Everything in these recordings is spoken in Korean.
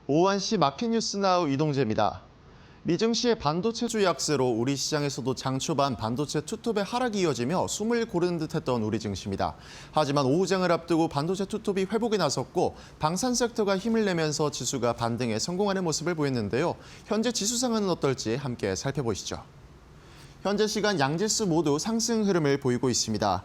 오후 1시 마켓 뉴스 나우 이동재입니다. 미증시의 반도체주 약세로 우리 시장에서도 장 초반 반도체 투톱의 하락이 이어지며 숨을 고르는 듯했던 우리 증시입니다. 하지만 오후장을 앞두고 반도체 투톱이 회복에 나섰고 방산 섹터가 힘을 내면서 지수가 반등에 성공하는 모습을 보였는데요. 현재 지수 상황은 어떨지 함께 살펴보시죠. 현재 시간 양지수 모두 상승 흐름을 보이고 있습니다.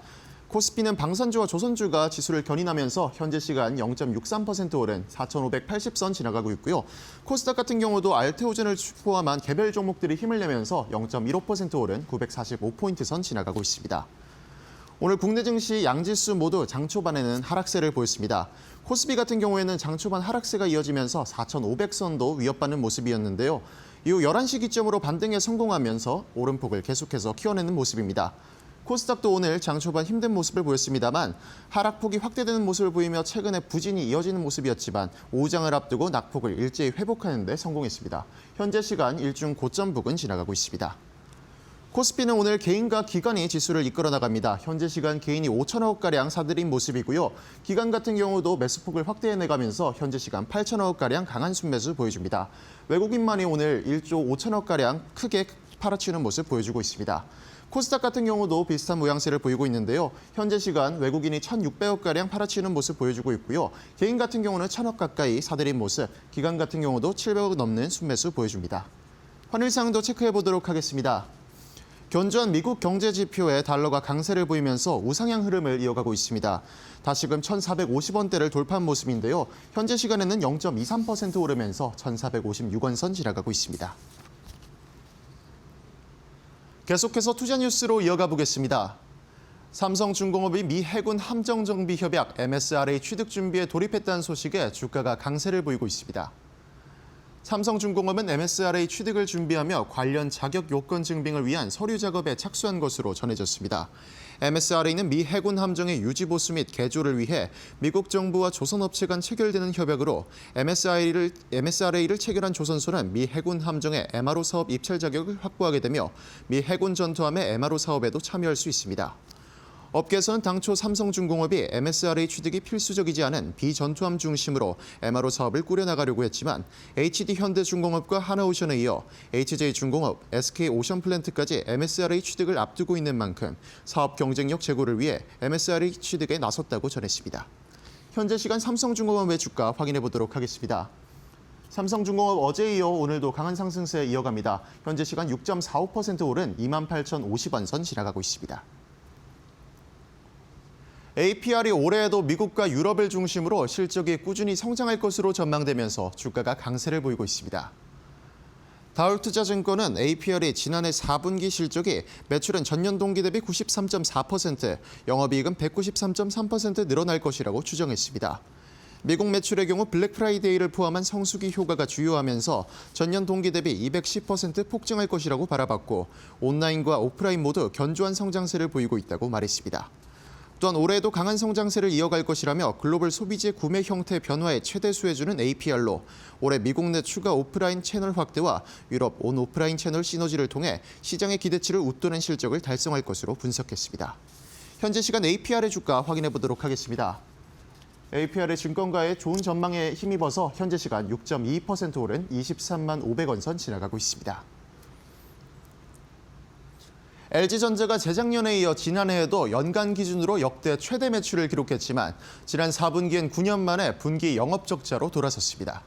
코스피는 방산주와 조선주가 지수를 견인하면서 현재 시간 0.63% 오른 4,580선 지나가고 있고요. 코스닥 같은 경우도 알테오젠을 포함한 개별 종목들이 힘을 내면서 0.15% 오른 945포인트 선 지나가고 있습니다. 오늘 국내 증시 양지수 모두 장 초반에는 하락세를 보였습니다. 코스피 같은 경우에는 장 초반 하락세가 이어지면서 4,500선도 위협받는 모습이었는데요. 이후 11시 기점으로 반등에 성공하면서 오름폭을 계속해서 키워내는 모습입니다. 코스닥도 오늘 장 초반 힘든 모습을 보였습니다만 하락폭이 확대되는 모습을 보이며 최근에 부진이 이어지는 모습이었지만 오후장을 앞두고 낙폭을 일제히 회복하는 데 성공했습니다. 현재 시간 일중 고점 부근 지나가고 있습니다. 코스피는 오늘 개인과 기관이 지수를 이끌어 나갑니다. 현재 시간 개인이 5천억가량 사들인 모습이고요. 기관 같은 경우도 매수폭을 확대해내가면서 현재 시간 8천억가량 강한 순매수 보여줍니다. 외국인만이 오늘 1조 5천억가량 크게 팔아치우는 모습 보여주고 있습니다. 코스닥 같은 경우도 비슷한 모양새를 보이고 있는데요. 현재 시간 외국인이 1,600억가량 팔아치우는 모습 보여주고 있고요. 개인 같은 경우는 1,000억 가까이 사들인 모습, 기관 같은 경우도 700억 넘는 순매수 보여줍니다. 환율상도 체크해 보도록 하겠습니다. 견조한 미국 경제 지표에 달러가 강세를 보이면서 우상향 흐름을 이어가고 있습니다. 다시금 1,450원대를 돌파한 모습인데요. 현재 시간에는 0.23% 오르면서 1,456원 선 지나가고 있습니다. 계속해서 투자 뉴스로 이어가 보겠습니다. 삼성중공업이 미 해군 함정정비 협약 MSRA 취득 준비에 돌입했다는 소식에 주가가 강세를 보이고 있습니다. 삼성중공업은 MSRA 취득을 준비하며 관련 자격 요건 증빙을 위한 서류 작업에 착수한 것으로 전해졌습니다. MSRA는 미 해군 함정의 유지 보수 및 개조를 위해 미국 정부와 조선업체 간 체결되는 협약으로 MSRA를 체결한 조선소는 미 해군 함정의 MRO 사업 입찰 자격을 확보하게 되며 미 해군 전투함의 MRO 사업에도 참여할 수 있습니다. 업계에서는 당초 삼성중공업이 MSRA 취득이 필수적이지 않은 비전투함 중심으로 MRO 사업을 꾸려나가려고 했지만 HD현대중공업과 하나오션에 이어 HJ중공업, SK오션플랜트까지 MSRA 취득을 앞두고 있는 만큼 사업 경쟁력 제고를 위해 MSRA 취득에 나섰다고 전했습니다. 현재 시간 삼성중공업의 주가 확인해 보도록 하겠습니다. 삼성중공업 어제에 이어 오늘도 강한 상승세 이어갑니다. 현재 시간 6.45% 오른 28,050원 선 지나가고 있습니다. APR이 올해에도 미국과 유럽을 중심으로 실적이 꾸준히 성장할 것으로 전망되면서 주가가 강세를 보이고 있습니다. 다울투자증권은 APR이 지난해 4분기 실적이 매출은 전년 동기 대비 93.4%, 영업이익은 193.3% 늘어날 것이라고 추정했습니다. 미국 매출의 경우 블랙 프라이데이를 포함한 성수기 효과가 주요하면서 전년 동기 대비 210% 폭증할 것이라고 바라봤고 온라인과 오프라인 모두 견조한 성장세를 보이고 있다고 말했습니다. 또한 올해에도 강한 성장세를 이어갈 것이라며 글로벌 소비재 구매 형태 변화에 최대 수혜주는 APR로 올해 미국 내 추가 오프라인 채널 확대와 유럽 온 오프라인 채널 시너지를 통해 시장의 기대치를 웃도는 실적을 달성할 것으로 분석했습니다. 현재 시간 APR의 주가 확인해 보도록 하겠습니다. APR의 증권가의 좋은 전망에 힘입어서 현재 시간 6.22% 오른 23만 500원 선 지나가고 있습니다. LG전자가 재작년에 이어 지난해에도 연간 기준으로 역대 최대 매출을 기록했지만 지난 4분기엔 9년 만에 분기 영업 적자로 돌아섰습니다.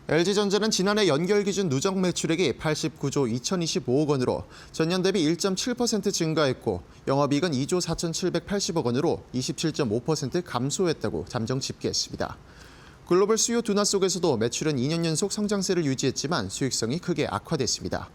LG전자는 지난해 연결 기준 누적 매출액이 89조 2,025억 원으로 전년 대비 1.7% 증가했고 영업이익은 2조 4,780억 원으로 27.5% 감소했다고 잠정 집계했습니다. 글로벌 수요 둔화 속에서도 매출은 2년 연속 성장세를 유지했지만 수익성이 크게 악화됐습니다.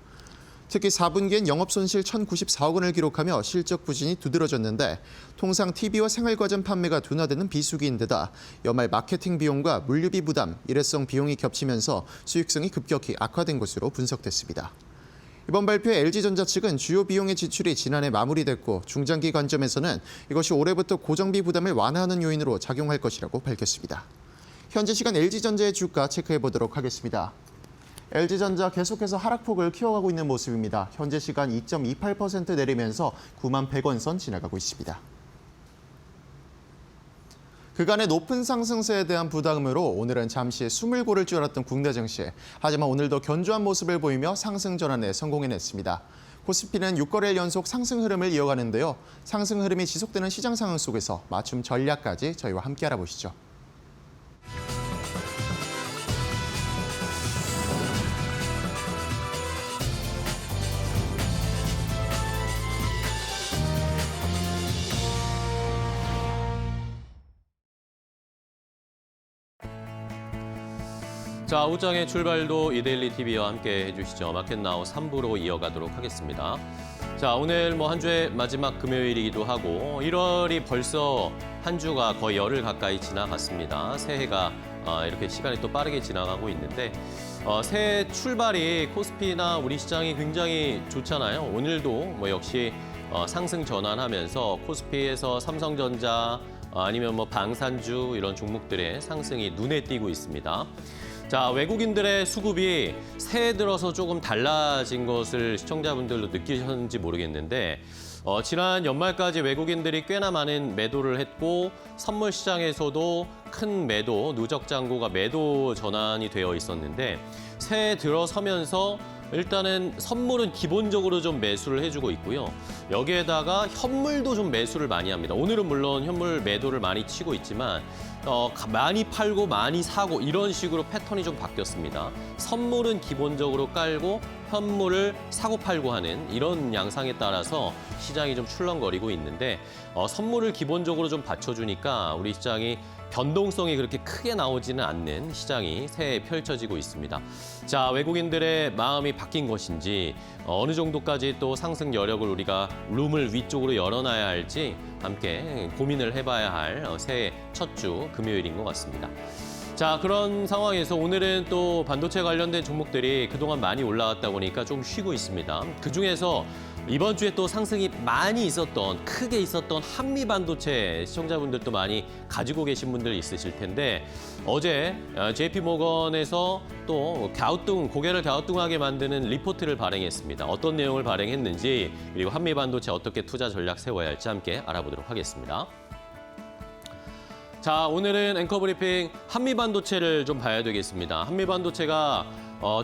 특히 4분기엔 영업손실 1,094억 원을 기록하며 실적 부진이 두드러졌는데 통상 TV와 생활과점 판매가 둔화되는 비수기인 데다 연말 마케팅 비용과 물류비 부담, 일회성 비용이 겹치면서 수익성이 급격히 악화된 것으로 분석됐습니다. 이번 발표에 LG전자 측은 주요 비용의 지출이 지난해 마무리됐고 중장기 관점에서는 이것이 올해부터 고정비 부담을 완화하는 요인으로 작용할 것이라고 밝혔습니다. 현재 시간 LG전자의 주가 체크해 보도록 하겠습니다. LG전자 계속해서 하락폭을 키워가고 있는 모습입니다. 현재 시간 2.28% 내리면서 9만 100원 선 지나가고 있습니다. 그간의 높은 상승세에 대한 부담으로 오늘은 잠시 숨을 고를 줄 알았던 국내 증시. 하지만 오늘도 견조한 모습을 보이며 상승 전환에 성공해냈습니다. 코스피는 6거래일 연속 상승 흐름을 이어가는데요. 상승 흐름이 지속되는 시장 상황 속에서 맞춤 전략까지 저희와 함께 알아보시죠. 자, 오후장의 출발도 이데일리 TV와 함께 해주시죠. 마켓나우 3부로 이어가도록 하겠습니다. 자, 오늘 한 주의 마지막 금요일이기도 하고 1월이 벌써 한 주가 거의 열흘 가까이 지나갔습니다. 새해가 이렇게 시간이 또 빠르게 지나가고 있는데 새해 출발이 코스피나 우리 시장이 굉장히 좋잖아요. 오늘도 역시 상승 전환하면서 코스피에서 삼성전자 아니면 방산주 이런 종목들의 상승이 눈에 띄고 있습니다. 자, 외국인들의 수급이 새해 들어서 조금 달라진 것을 시청자분들도 느끼셨는지 모르겠는데 지난 연말까지 외국인들이 꽤나 많은 매도를 했고 선물 시장에서도 큰 매도, 누적 잔고가 매도 전환이 되어 있었는데 새해 들어서면서 일단은 선물은 기본적으로 좀 매수를 해주고 있고요. 여기에다가 현물도 좀 매수를 많이 합니다. 오늘은 물론 현물 매도를 많이 치고 있지만 많이 팔고 많이 사고 이런 식으로 패턴이 좀 바뀌었습니다. 선물은 기본적으로 깔고 현물을 사고 팔고 하는 이런 양상에 따라서 시장이 좀 출렁거리고 있는데 선물을 기본적으로 좀 받쳐주니까 우리 시장이 변동성이 그렇게 크게 나오지는 않는 시장이 새해에 펼쳐지고 있습니다. 자, 외국인들의 마음이 바뀐 것인지 어느 정도까지 또 상승 여력을 우리가 룸을 위쪽으로 열어놔야 할지 함께 고민을 해봐야 할 새해 첫 주 금요일인 것 같습니다. 자, 그런 상황에서 오늘은 또 반도체 관련된 종목들이 그동안 많이 올라왔다 보니까 좀 쉬고 있습니다. 그중에서 이번 주에 또 상승이 많이 있었던, 크게 있었던 한미반도체 시청자분들도 많이 가지고 계신 분들 있으실 텐데 어제 JP모건에서 또 고개를 갸우뚱하게 만드는 리포트를 발행했습니다. 어떤 내용을 발행했는지 그리고 한미반도체 어떻게 투자 전략 세워야 할지 함께 알아보도록 하겠습니다. 자, 오늘은 앵커 브리핑 한미반도체를 좀 봐야 되겠습니다. 한미반도체가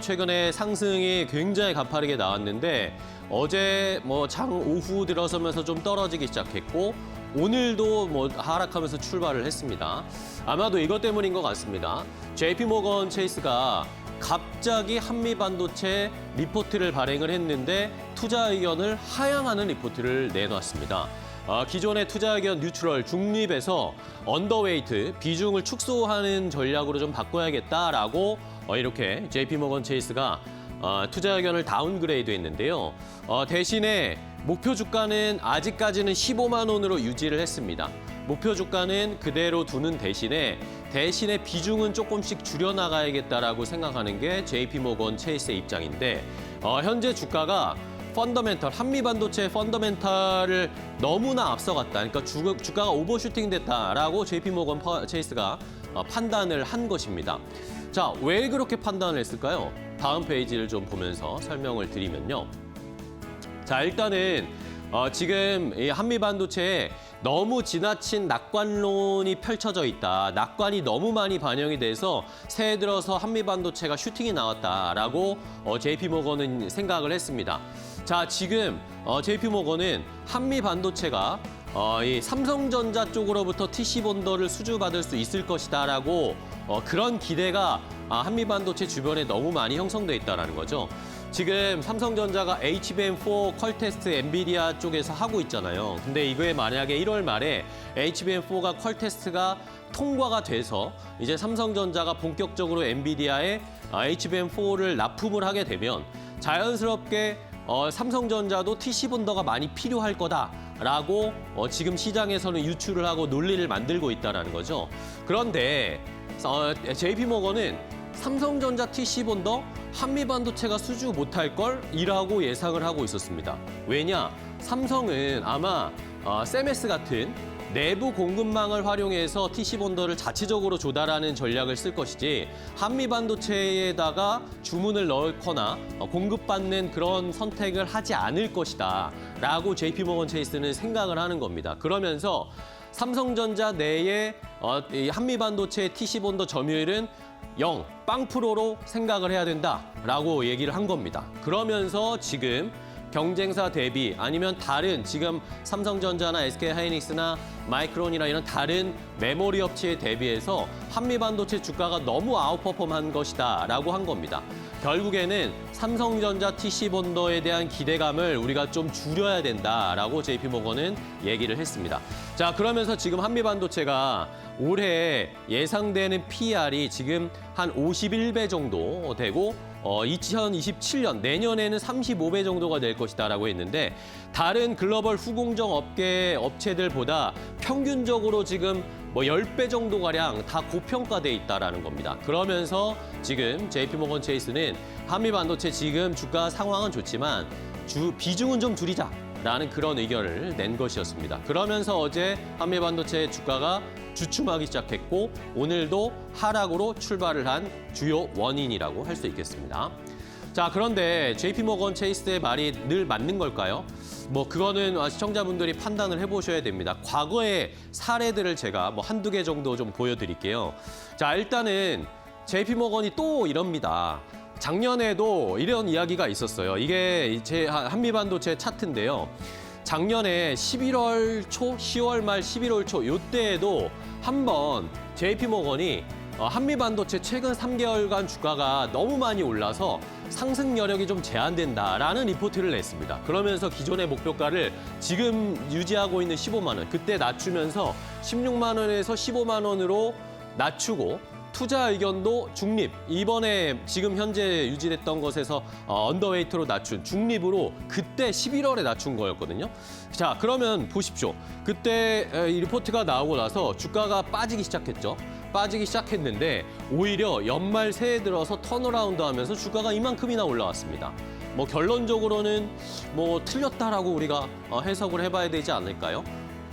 최근에 상승이 굉장히 가파르게 나왔는데 어제 장 오후 들어서면서 좀 떨어지기 시작했고 오늘도 하락하면서 출발을 했습니다. 아마도 이것 때문인 것 같습니다. JP모건 체이스가 갑자기 한미반도체 리포트를 발행을 했는데 투자 의견을 하향하는 리포트를 내놨습니다. 기존의 투자 의견 뉴트럴, 중립에서 언더웨이트, 비중을 축소하는 전략으로 좀 바꿔야겠다라고 이렇게 JP모건 체이스가 투자 의견을 다운그레이드 했는데요. 대신에 목표 주가는 아직까지는 15만 원으로 유지를 했습니다. 목표 주가는 그대로 두는 대신에 비중은 조금씩 줄여나가야겠다라고 생각하는 게 JP모건 체이스의 입장인데 현재 주가가 한미반도체 펀더멘탈을 너무나 앞서갔다. 그러니까 주가가 오버슈팅 됐다라고 JP모건 체이스가 판단을 한 것입니다. 자, 왜 그렇게 판단을 했을까요? 다음 페이지를 좀 보면서 설명을 드리면요. 자, 일단은 지금 이 한미반도체에 너무 지나친 낙관론이 펼쳐져 있다. 낙관이 너무 많이 반영이 돼서 새해 들어서 한미반도체가 슈팅이 나왔다라고 JP모건은 생각을 했습니다. 자, 지금 JP모건은 한미반도체가 이 삼성전자 쪽으로부터 TC본더를 수주받을 수 있을 것이다라고 그런 기대가 한미반도체 주변에 너무 많이 형성돼 있다는 거죠. 지금 삼성전자가 HBM4 퀄 테스트 엔비디아 쪽에서 하고 있잖아요. 근데 이거에 만약에 1월 말에 HBM4가 퀄 테스트가 통과가 돼서 이제 삼성전자가 본격적으로 엔비디아에 HBM4를 납품을 하게 되면 자연스럽게 삼성전자도 TC본더가 많이 필요할 거다라고 지금 시장에서는 유추를 하고 논리를 만들고 있다는 거죠. 그런데 JP모건은 삼성전자 TC본더 한미반도체가 수주 못할 걸 이라고 예상을 하고 있었습니다. 왜냐? 삼성은 아마 세메스 같은 내부 공급망을 활용해서 TC본더를 자체적으로 조달하는 전략을 쓸 것이지 한미반도체에다가 주문을 넣거나 공급받는 그런 선택을 하지 않을 것이다 라고 JP모건 체이스는 생각을 하는 겁니다. 그러면서 삼성전자 내의 이 한미반도체 TC본더 점유율은 0%로 생각을 해야 된다라고 얘기를 한 겁니다. 그러면서 지금 경쟁사 대비 아니면 다른 지금 삼성전자나 SK하이닉스나 마이크론이나 이런 다른 메모리 업체에 대비해서 한미반도체 주가가 너무 아웃퍼폼한 것이다라고 한 겁니다. 결국에는 삼성전자 TC본더에 대한 기대감을 우리가 좀 줄여야 된다라고 JP모건은 얘기를 했습니다. 자, 그러면서 지금 한미반도체가 올해 예상되는 PER이 지금 한 51배 정도 되고 2027년 내년에는 35배 정도가 될 것이다라고 했는데 다른 글로벌 후공정 업체들보다 평균적으로 지금 뭐 10배 정도 가량 다 고평가돼 있다라는 겁니다. 그러면서 지금 JP모건 체이스는 한미반도체 지금 주가 상황은 좋지만 비중은 좀 줄이자라는 그런 의견을 낸 것이었습니다. 그러면서 어제 한미반도체 주가가 주춤하기 시작했고 오늘도 하락으로 출발을 한 주요 원인이라고 할 수 있겠습니다. 자, 그런데 JP모건 체이스의 말이 늘 맞는 걸까요? 뭐 그거는 시청자분들이 판단을 해보셔야 됩니다. 과거의 사례들을 제가 뭐 한두 개 정도 좀 보여드릴게요. 자, 일단은 JP모건이 또 이럽니다. 작년에도 이런 이야기가 있었어요. 이게 제 한미반도체 차트인데요. 작년에 11월 초, 10월 말 11월 초 이때에도 한번 JP모건이 한미반도체 최근 3개월간 주가가 너무 많이 올라서 상승 여력이 좀 제한된다라는 리포트를 냈습니다. 그러면서 기존의 목표가를 지금 유지하고 있는 15만 원, 그때 낮추면서 16만 원에서 15만 원으로 낮추고 투자 의견도 중립, 이번에 지금 현재 유지됐던 것에서 언더웨이트로 낮춘 중립으로 그때 11월에 낮춘 거였거든요. 자, 그러면 보십시오. 그때 이 리포트가 나오고 나서 주가가 빠지기 시작했죠. 빠지기 시작했는데 오히려 연말 새해 들어서 턴어라운드 하면서 주가가 이만큼이나 올라왔습니다. 뭐 결론적으로는 뭐 틀렸다라고 우리가 해석을 해봐야 되지 않을까요?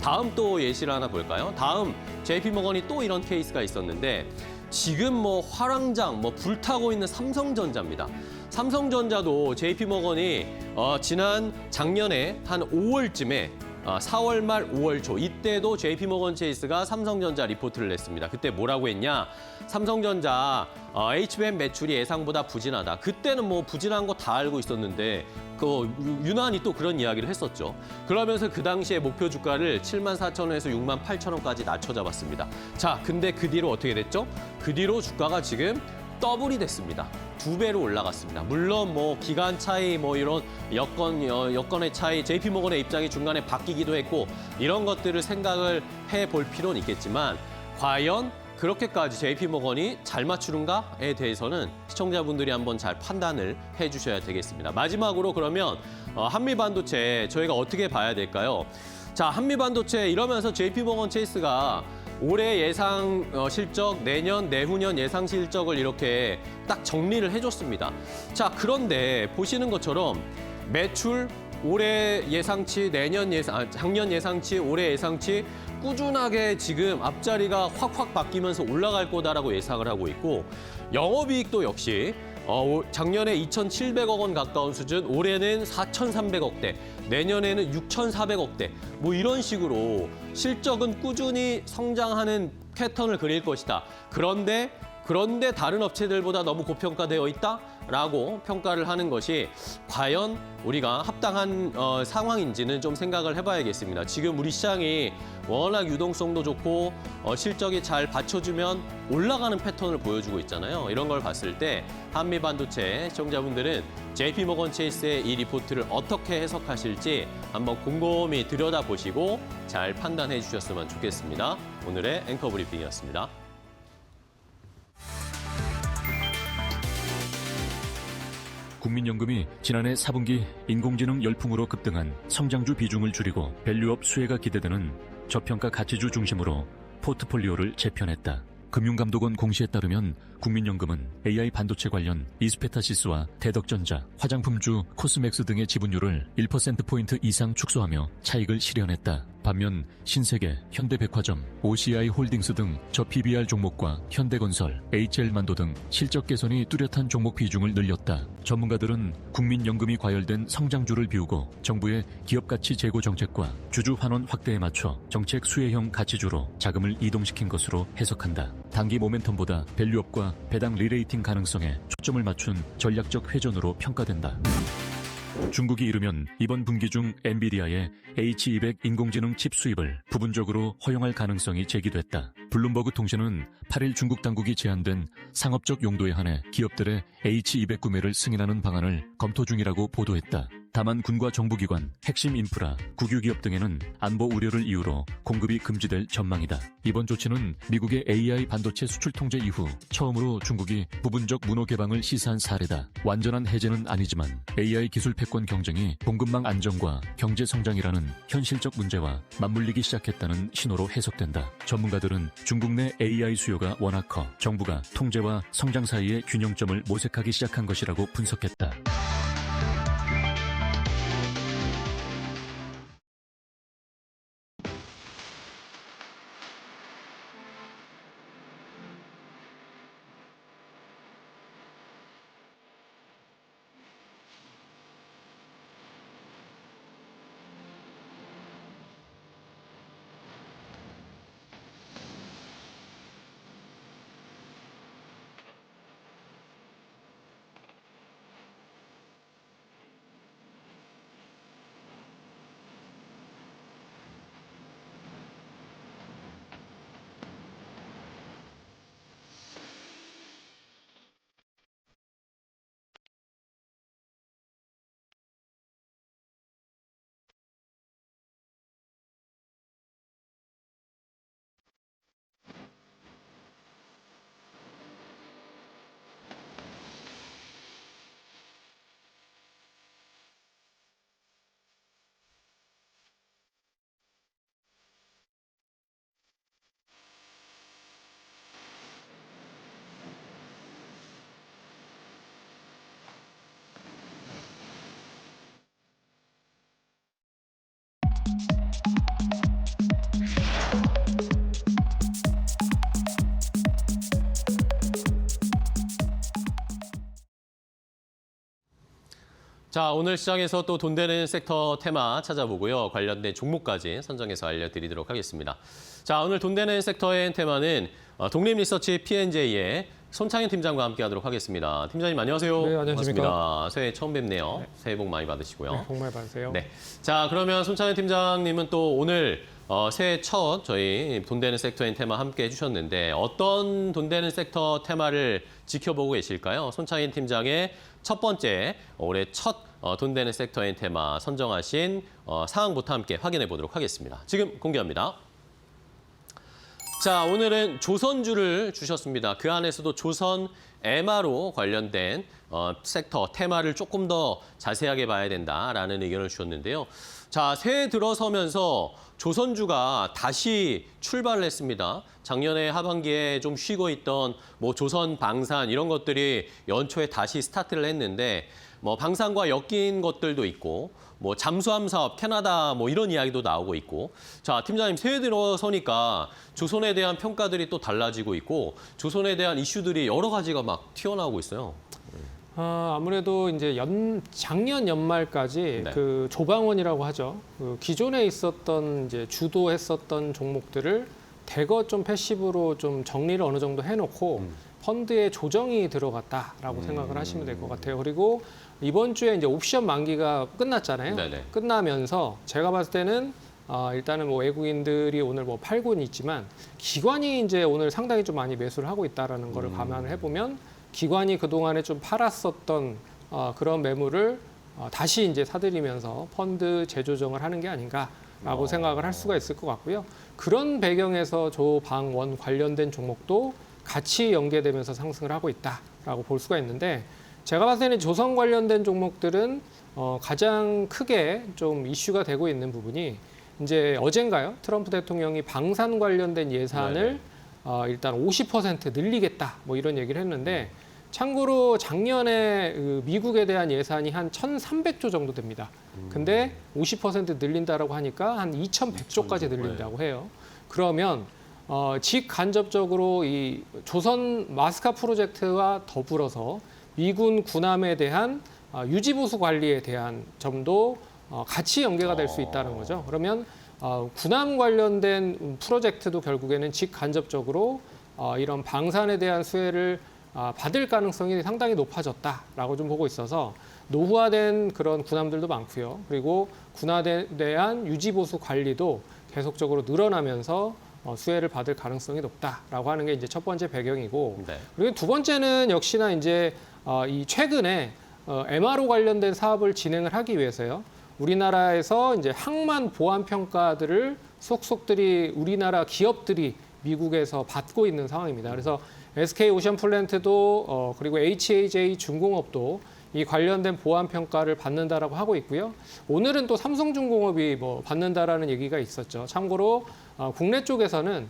다음 또 예시를 하나 볼까요? 다음 JP모건이 또 이런 케이스가 있었는데 지금 뭐 화랑장, 뭐 불타고 있는 삼성전자입니다. 삼성전자도 JP모건이 작년에 한 5월쯤에 4월 말 5월 초 이때도 JP모건 체이스가 삼성전자 리포트를 냈습니다. 그때 뭐라고 했냐? 삼성전자 HBM 매출이 예상보다 부진하다. 그때는 뭐 부진한 거 다 알고 있었는데 유난히 또 그런 이야기를 했었죠. 그러면서 그 당시에 목표 주가를 74,000원에서 68,000원까지 낮춰 잡았습니다. 자, 근데 그 뒤로 어떻게 됐죠? 그 뒤로 주가가 지금 더블이 됐습니다. 2배로 올라갔습니다. 물론 뭐 기간 차이, 뭐 이런 여건의 차이, JP모건의 입장이 중간에 바뀌기도 했고 이런 것들을 생각을 해볼 필요는 있겠지만 과연 그렇게까지 JP모건이 잘 맞추는가에 대해서는 시청자분들이 한번 잘 판단을 해주셔야 되겠습니다. 마지막으로 그러면 한미반도체 저희가 어떻게 봐야 될까요? 자, 한미반도체 이러면서 JP모건 체이스가 올해 예상 실적, 내년, 내후년 예상 실적을 이렇게 딱 정리를 해줬습니다. 자, 그런데 보시는 것처럼 매출, 올해 예상치, 작년 예상치, 올해 예상치 꾸준하게 지금 앞자리가 확확 바뀌면서 올라갈 거다라고 예상을 하고 있고 영업이익도 역시 작년에 2,700억 원 가까운 수준, 올해는 4,300억대, 내년에는 6,400억대 뭐 이런 식으로 실적은 꾸준히 성장하는 패턴을 그릴 것이다. 그런데 다른 업체들보다 너무 고평가되어 있다라고 평가를 하는 것이 과연 우리가 합당한 상황인지는 좀 생각을 해봐야겠습니다. 지금 우리 시장이 워낙 유동성도 좋고 실적이 잘 받쳐주면 올라가는 패턴을 보여주고 있잖아요. 이런 걸 봤을 때 한미반도체 시청자분들은 JP모건 체이스의 이 리포트를 어떻게 해석하실지 한번 곰곰이 들여다보시고 잘 판단해 주셨으면 좋겠습니다. 오늘의 앵커 브리핑이었습니다. 국민연금이 지난해 4분기 인공지능 열풍으로 급등한 성장주 비중을 줄이고 밸류업 수혜가 기대되는 저평가 가치주 중심으로 포트폴리오를 재편했다. 금융감독원 공시에 따르면 국민연금은 AI 반도체 관련 이스페타시스와 대덕전자, 화장품주 코스맥스 등의 지분율을 1%포인트 이상 축소하며 차익을 실현했다. 반면 신세계, 현대백화점, OCI 홀딩스 등 저PBR 종목과 현대건설, HL만도 등 실적 개선이 뚜렷한 종목 비중을 늘렸다. 전문가들은 국민연금이 과열된 성장주를 비우고 정부의 기업가치 제고 정책과 주주 환원 확대에 맞춰 정책 수혜형 가치주로 자금을 이동시킨 것으로 해석한다. 단기 모멘텀보다 밸류업과 배당 리레이팅 가능성에 초점을 맞춘 전략적 회전으로 평가된다. 중국이 이르면 이번 분기 중 엔비디아의 H200 인공지능 칩 수입을 부분적으로 허용할 가능성이 제기됐다. 블룸버그 통신은 8일 중국 당국이 제한된 상업적 용도에 한해 기업들의 H200 구매를 승인하는 방안을 검토 중이라고 보도했다. 다만 군과 정부기관, 핵심 인프라, 국유기업 등에는 안보 우려를 이유로 공급이 금지될 전망이다. 이번 조치는 미국의 AI 반도체 수출 통제 이후 처음으로 중국이 부분적 문호 개방을 시사한 사례다. 완전한 해제는 아니지만 AI 기술 패권 경쟁이 공급망 안정과 경제 성장이라는 현실적 문제와 맞물리기 시작했다는 신호로 해석된다. 전문가들은 중국 내 AI 수요가 워낙 커 정부가 통제와 성장 사이의 균형점을 모색하기 시작한 것이라고 분석했다. 자, 오늘 시장에서 또 돈 되는 섹터 테마 찾아보고요. 관련된 종목까지 선정해서 알려드리도록 하겠습니다. 자, 오늘 돈 되는 섹터의 테마는 독립리서치 P&J의 손창현 팀장과 함께하도록 하겠습니다. 팀장님 안녕하세요. 네, 안녕하십니까. 반갑습니다. 새해 처음 뵙네요. 네. 새해 복 많이 받으시고요. 네, 복 많이 받으세요. 네. 자, 그러면 손창현 팀장님은 또 오늘 새해 첫 저희 돈 되는 섹터인 테마 함께 해주셨는데 어떤 돈 되는 섹터 테마를 지켜보고 계실까요? 손창현 팀장의 첫 번째 올해 첫 돈 되는 섹터인 테마 선정하신 사항부터 함께 확인해 보도록 하겠습니다. 지금 공개합니다. 자, 오늘은 조선주를 주셨습니다. 그 안에서도 조선 에마로 관련된 섹터 테마를 조금 더 자세하게 봐야 된다라는 의견을 주셨는데요. 자, 새해 들어서면서 조선주가 다시 출발을 했습니다. 작년에 하반기에 좀 쉬고 있던 뭐 조선 방산 이런 것들이 연초에 다시 스타트를 했는데 뭐 방산과 엮인 것들도 있고 뭐 잠수함 사업 캐나다 뭐 이런 이야기도 나오고 있고 자, 팀장님 새해 들어서니까 조선에 대한 평가들이 또 달라지고 있고 조선에 대한 이슈들이 여러 가지가 막 튀어나오고 있어요. 아무래도 이제 작년 연말까지 네. 그 조방원이라고 하죠. 그 기존에 있었던 이제 주도했었던 종목들을 대거 좀 패시브로 좀 정리를 어느 정도 해놓고 펀드에 조정이 들어갔다라고 생각을 하시면 될 것 같아요. 그리고 이번 주에 이제 옵션 만기가 끝났잖아요. 네네. 끝나면서 제가 봤을 때는 일단은 뭐 외국인들이 오늘 뭐 팔고는 있지만 기관이 이제 오늘 상당히 좀 많이 매수를 하고 있다라는 거를 감안을 해보면 기관이 그동안에 좀 팔았었던 그런 매물을 다시 이제 사들이면서 펀드 재조정을 하는 게 아닌가라고 생각을 할 수가 있을 것 같고요. 그런 배경에서 조방원 관련된 종목도 같이 연계되면서 상승을 하고 있다라고 볼 수가 있는데 제가 봤을 때는 조선 관련된 종목들은 가장 크게 좀 이슈가 되고 있는 부분이 이제 어젠가요? 트럼프 대통령이 방산 관련된 예산을 일단 50% 늘리겠다 뭐 이런 얘기를 했는데 참고로 작년에 그 미국에 대한 예산이 한 1,300조 정도 됩니다. 근데 50% 늘린다라고 하니까 한 2,100조까지 늘린다고 해요. 그러면 직간접적으로 이 조선 마스카 프로젝트와 더불어서 미군 군함에 대한 유지보수 관리에 대한 점도 같이 연계가 될 수 있다는 거죠. 그러면 군함 관련된 프로젝트도 결국에는 직간접적으로 이런 방산에 대한 수혜를 받을 가능성이 상당히 높아졌다라고 좀 보고 있어서 노후화된 그런 군함들도 많고요. 그리고 군함에 대한 유지보수 관리도 계속적으로 늘어나면서 수혜를 받을 가능성이 높다라고 하는 게 이제 첫 번째 배경이고, 네. 그리고 두 번째는 역시나 이제 이 최근에 MRO 관련된 사업을 진행을 하기 위해서요. 우리나라에서 이제 항만 보안 평가들을 속속들이 우리나라 기업들이 미국에서 받고 있는 상황입니다. 그래서 SK 오션 플랜트도 그리고 HAJ 중공업도 이 관련된 보안 평가를 받는다라고 하고 있고요. 오늘은 또 삼성중공업이 받는다라는 얘기가 있었죠. 참고로 국내 쪽에서는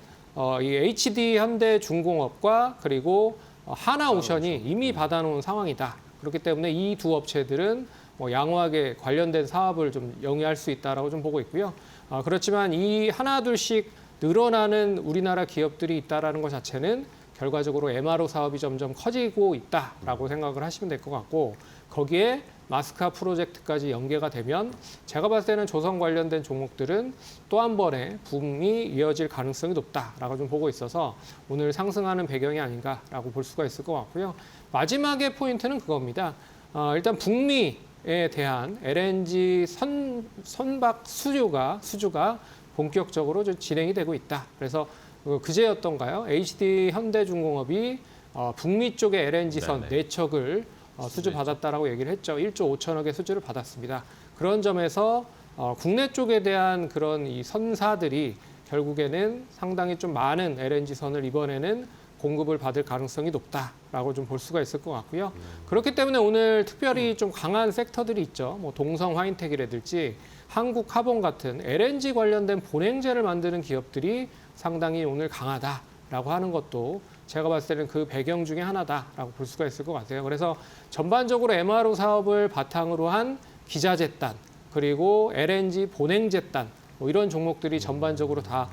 이 HD 현대중공업과 그리고 하나오션이 이미 받아놓은 상황이다. 그렇기 때문에 이 두 업체들은 양호하게 관련된 사업을 좀 영위할 수 있다라고 좀 보고 있고요. 그렇지만 이 하나둘씩 늘어나는 우리나라 기업들이 있다라는 것 자체는 결과적으로 MRO 사업이 점점 커지고 있다라고 생각을 하시면 될 것 같고, 거기에 마스카 프로젝트까지 연계가 되면 제가 봤을 때는 조선 관련된 종목들은 또 한 번의 붐이 이어질 가능성이 높다라고 좀 보고 있어서 오늘 상승하는 배경이 아닌가라고 볼 수가 있을 것 같고요. 마지막의 포인트는 그겁니다. 일단 북미에 대한 LNG 선박 수주가 본격적으로 좀 진행이 되고 있다. 그래서 그제였던가요? HD 현대중공업이 북미 쪽의 LNG선 네네. 4척을 수주받았다라고 얘기를 했죠. 1조 5천억의 수주를 받았습니다. 그런 점에서 국내 쪽에 대한 그런 이 선사들이 결국에는 상당히 좀 많은 LNG선을 이번에는 공급을 받을 가능성이 높다라고 좀 볼 수가 있을 것 같고요. 그렇기 때문에 오늘 특별히 좀 강한 섹터들이 있죠. 동성 화인텍이라든지 한국카본 같은 LNG 관련된 본행제를 만드는 기업들이 상당히 오늘 강하다라고 하는 것도 제가 봤을 때는 그 배경 중에 하나다라고 볼 수가 있을 것 같아요. 그래서 전반적으로 MRO 사업을 바탕으로 한 기자재단, 그리고 LNG 본행제단 이런 종목들이 전반적으로 다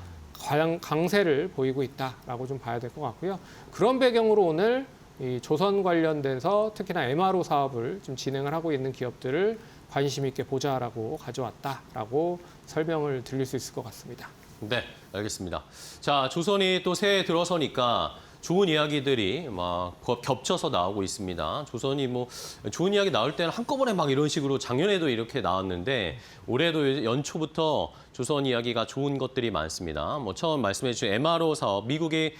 강세를 보이고 있다라고 좀 봐야 될 것 같고요. 그런 배경으로 오늘 이 조선 관련돼서 특히나 MRO 사업을 좀 진행을 하고 있는 기업들을 관심 있게 보자라고 가져왔다라고 설명을 드릴 수 있을 것 같습니다. 네, 알겠습니다. 자, 조선이 또 새해 들어서니까 좋은 이야기들이 막 겹쳐서 나오고 있습니다. 조선이 좋은 이야기 나올 때는 한꺼번에 막 이런 식으로 작년에도 이렇게 나왔는데 올해도 연초부터 조선 이야기가 좋은 것들이 많습니다. 처음 말씀해 주신 MRO 사업, 미국이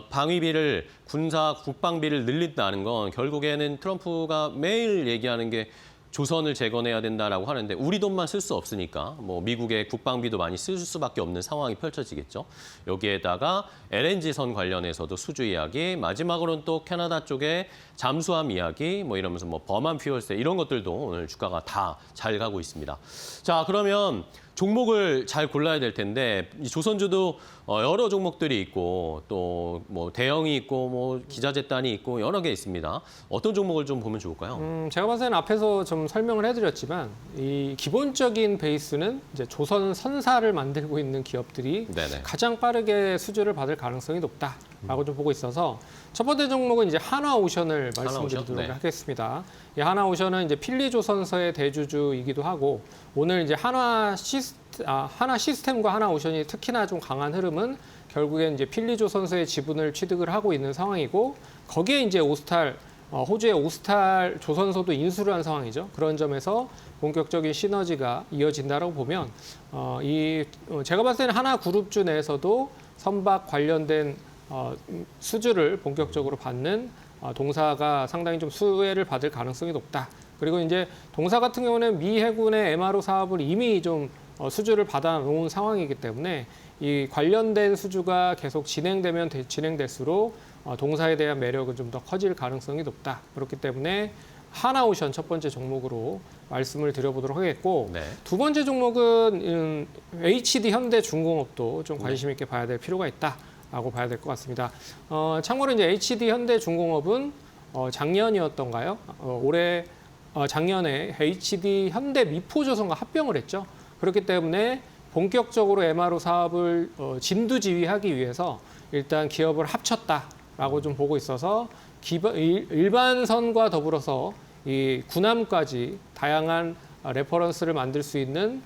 방위비를 군사 국방비를 늘린다는 건 결국에는 트럼프가 매일 얘기하는 게 조선을 재건해야 된다라고 하는데 우리 돈만 쓸 수 없으니까 미국의 국방비도 많이 쓸 수밖에 없는 상황이 펼쳐지겠죠. 여기에다가 LNG선 관련해서도 수주 이야기, 마지막으로는 또 캐나다 쪽에 잠수함 이야기, 이러면서 범한 퓨얼세 이런 것들도 오늘 주가가 다 잘 가고 있습니다. 자, 그러면 종목을 잘 골라야 될 텐데 이 조선주도 여러 종목들이 있고 또 대형이 있고 기자재단이 있고 여러 개 있습니다. 어떤 종목을 좀 보면 좋을까요? 제가 봤을 때는 앞에서 좀 설명을 해드렸지만 이 기본적인 베이스는 이제 조선 선사를 만들고 있는 기업들이 네네. 가장 빠르게 수주를 받을 가능성이 높다라고 좀 보고 있어서 첫 번째 종목은 이제 하나오션을 말씀드리도록 네. 하겠습니다. 이 하나오션은 이제 필리조선서의 대주주이기도 하고 오늘 이제 하나 시스템과 하나오션이 특히나 좀 강한 흐름은 결국엔 이제 필리조선서의 지분을 취득을 하고 있는 상황이고 거기에 이제 호주의 오스탈 조선소도 인수를 한 상황이죠. 그런 점에서 본격적인 시너지가 이어진다라고 보면 제가 봤을 때는 하나그룹주 내에서도 선박 관련된 수주를 본격적으로 받는 동사가 상당히 좀 수혜를 받을 가능성이 높다. 그리고 이제 동사 같은 경우는 미 해군의 MRO 사업을 이미 좀 수주를 받아놓은 상황이기 때문에 이 관련된 수주가 계속 진행될수록 동사에 대한 매력은 좀 더 커질 가능성이 높다. 그렇기 때문에 하나오션 첫 번째 종목으로 말씀을 드려보도록 하겠고 네. 두 번째 종목은 HD 현대중공업도 좀 관심 있게 봐야 될 필요가 있다라고 봐야 될 것 같습니다. 참고로 이제 HD 현대중공업은 작년이었던가요? 올해 작년에 HD 현대 미포조선과 합병을 했죠. 그렇기 때문에 본격적으로 MRO 사업을 진두지휘하기 위해서 일단 기업을 합쳤다라고 좀 보고 있어서 일반선과 더불어서 이 군함까지 다양한 레퍼런스를 만들 수 있는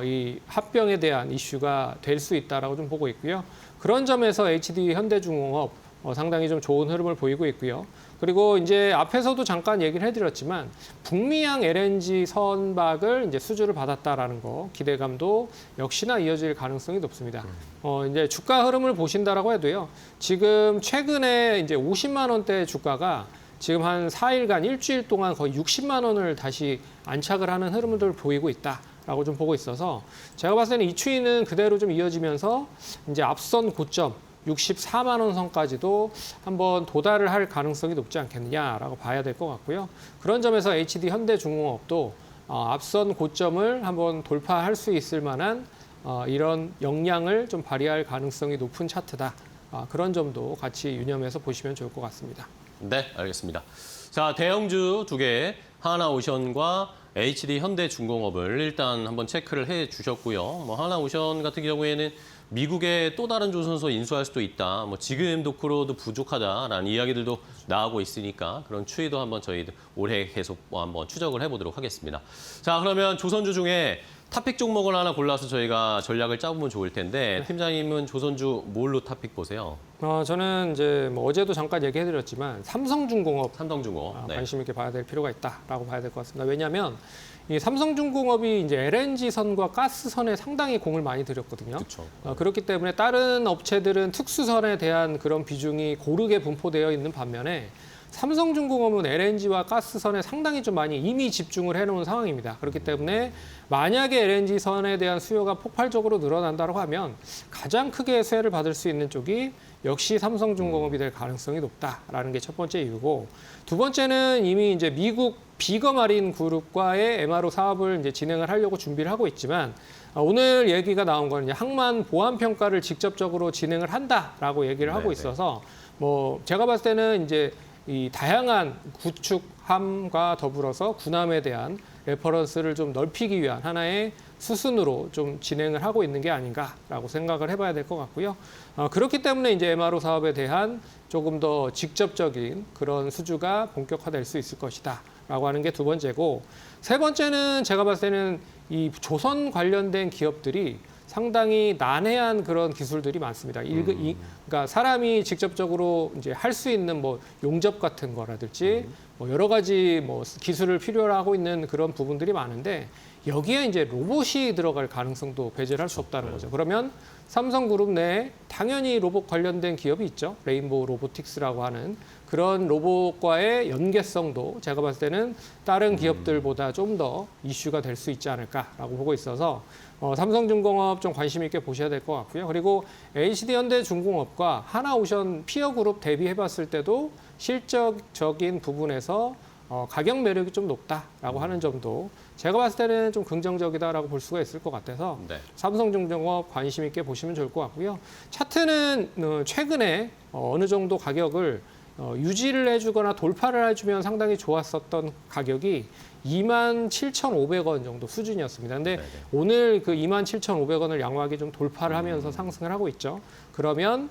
이 합병에 대한 이슈가 될 수 있다라고 좀 보고 있고요. 그런 점에서 HD 현대중공업 상당히 좀 좋은 흐름을 보이고 있고요. 그리고 이제 앞에서도 잠깐 얘기를 해드렸지만 북미양 LNG 선박을 이제 수주를 받았다라는 거 기대감도 역시나 이어질 가능성이 높습니다. 이제 주가 흐름을 보신다라고 해도요. 지금 최근에 이제 50만 원대 주가가 지금 한 4일간 일주일 동안 거의 60만 원을 다시 안착을 하는 흐름을 보이고 있다라고 좀 보고 있어서 제가 봤을 때는 이 추이는 그대로 좀 이어지면서 이제 앞선 고점 64만 원 선까지도 한번 도달을 할 가능성이 높지 않겠느냐라고 봐야 될 것 같고요. 그런 점에서 HD 현대중공업도 앞선 고점을 한번 돌파할 수 있을 만한 이런 역량을 좀 발휘할 가능성이 높은 차트다. 그런 점도 같이 유념해서 보시면 좋을 것 같습니다. 네, 알겠습니다. 자, 대형주 두 개, 하나오션과 HD 현대중공업을 일단 한번 체크를 해 주셨고요. 뭐 하나오션 같은 경우에는 미국의 또 다른 조선소 인수할 수도 있다. 뭐 지금 도크로도 부족하다라는 이야기들도 나오고 있으니까 그런 추이도 한번 저희 올해 계속 한번 추적을 해보도록 하겠습니다. 자, 그러면 조선주 중에 탑픽 종목을 하나 골라서 저희가 전략을 짜보면 좋을 텐데 팀장님은 조선주 뭘로 탑픽 보세요? 저는 이제 뭐 어제도 잠깐 얘기해드렸지만 삼성중공업 삼성중공업. 네. 관심 있게 봐야 될 필요가 있다라고 봐야 될 것 같습니다. 왜냐하면 이 삼성중공업이 이제 LNG선과 가스선에 상당히 공을 많이 들였거든요. 그렇죠. 그렇기 때문에 다른 업체들은 특수선에 대한 그런 비중이 고르게 분포되어 있는 반면에 삼성중공업은 LNG와 가스선에 상당히 좀 많이 이미 집중을 해놓은 상황입니다. 그렇기 때문에 만약에 LNG선에 대한 수요가 폭발적으로 늘어난다고 하면 가장 크게 수혜를 받을 수 있는 쪽이 역시 삼성중공업이 될 가능성이 높다라는 게 첫 번째 이유고, 두 번째는 이미 이제 미국 비거마린 그룹과의 MRO 사업을 이제 진행을 하려고 준비를 하고 있지만 오늘 얘기가 나온 거는 이제 항만 보안 평가를 직접적으로 진행을 한다라고 얘기를 하고 있어서 뭐 제가 봤을 때는 이제 이 다양한 구축함과 더불어서 군함에 대한 레퍼런스를 좀 넓히기 위한 하나의 수순으로 좀 진행을 하고 있는 게 아닌가라고 생각을 해봐야 될 것 같고요. 그렇기 때문에 이제 MRO 사업에 대한 조금 더 직접적인 그런 수주가 본격화될 수 있을 것이다라고 하는 게 두 번째고, 세 번째는 제가 봤을 때는 이 조선 관련된 기업들이 상당히 난해한 그런 기술들이 많습니다. 그러니까 사람이 직접적으로 이제 할 수 있는 뭐 용접 같은 거라든지 뭐 여러 가지 뭐 기술을 필요로 하고 있는 그런 부분들이 많은데 여기에 이제 로봇이 들어갈 가능성도 배제할 수 없다는 거죠. 그러면 삼성그룹 내에 당연히 로봇 관련된 기업이 있죠. 레인보우 로보틱스라고 하는 그런 로봇과의 연계성도 제가 봤을 때는 다른 기업들보다 좀 더 이슈가 될 수 있지 않을까라고 보고 있어서 삼성중공업 좀 관심 있게 보셔야 될 것 같고요. 그리고 HD현대중공업과 하나오션 피어그룹 대비해봤을 때도 실적적인 부분에서 가격 매력이 좀 높다라고 하는 점도 제가 봤을 때는 좀 긍정적이다라고 볼 수가 있을 것 같아서 삼성중공업 관심 있게 보시면 좋을 것 같고요. 차트는 최근에 어느 정도 가격을 유지를 해주거나 돌파를 해주면 상당히 좋았었던 가격이 27,500원 정도 수준이었습니다. 근데 오늘 그 27,500원을 양호하게 좀 돌파를 하면서 상승을 하고 있죠. 그러면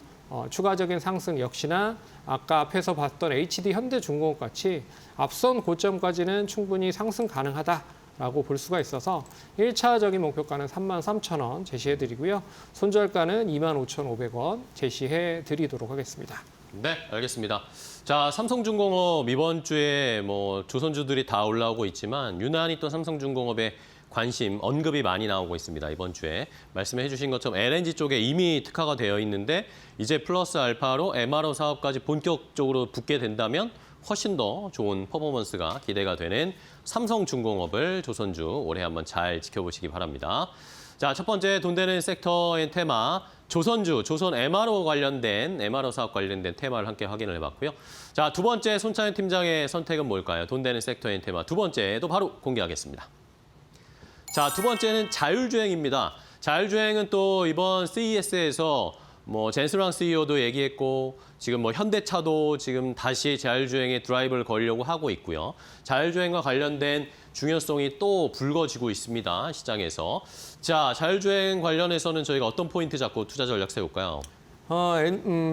추가적인 상승 역시나 아까 앞에서 봤던 HD 현대중공업 같이 앞선 고점까지는 충분히 상승 가능하다라고 볼 수가 있어서 1차적인 목표가는 33,000원 제시해드리고요. 손절가는 25,500원 제시해드리도록 하겠습니다. 네, 알겠습니다. 자, 삼성중공업 이번 주에 뭐 조선주들이 다 올라오고 있지만 유난히 또 삼성중공업의 관심, 언급이 많이 나오고 있습니다. 이번 주에 말씀해 주신 것처럼 LNG 쪽에 이미 특화가 되어 있는데 이제 플러스 알파로 MRO 사업까지 본격적으로 붙게 된다면 훨씬 더 좋은 퍼포먼스가 기대가 되는 삼성중공업을 조선주 올해 한번 잘 지켜보시기 바랍니다. 자, 첫 번째 돈 되는 섹터의 테마 조선주, 조선 MRO 관련된 MRO 사업 관련된 테마를 함께 확인을 해봤고요. 자, 두 번째 손창현 팀장의 선택은 뭘까요? 돈 되는 섹터의 테마 두 번째도 바로 공개하겠습니다. 자, 두 번째는 자율주행입니다. 자율주행은 또 이번 CES에서 뭐 젠스랑 CEO도 얘기했고 지금 뭐 현대차도 지금 다시 자율주행에 드라이브를 걸려고 하고 있고요. 자율주행과 관련된 중요성이 또 불거지고 있습니다. 시장에서. 자, 자율주행 관련해서는 저희가 어떤 포인트 잡고 투자 전략 세울까요?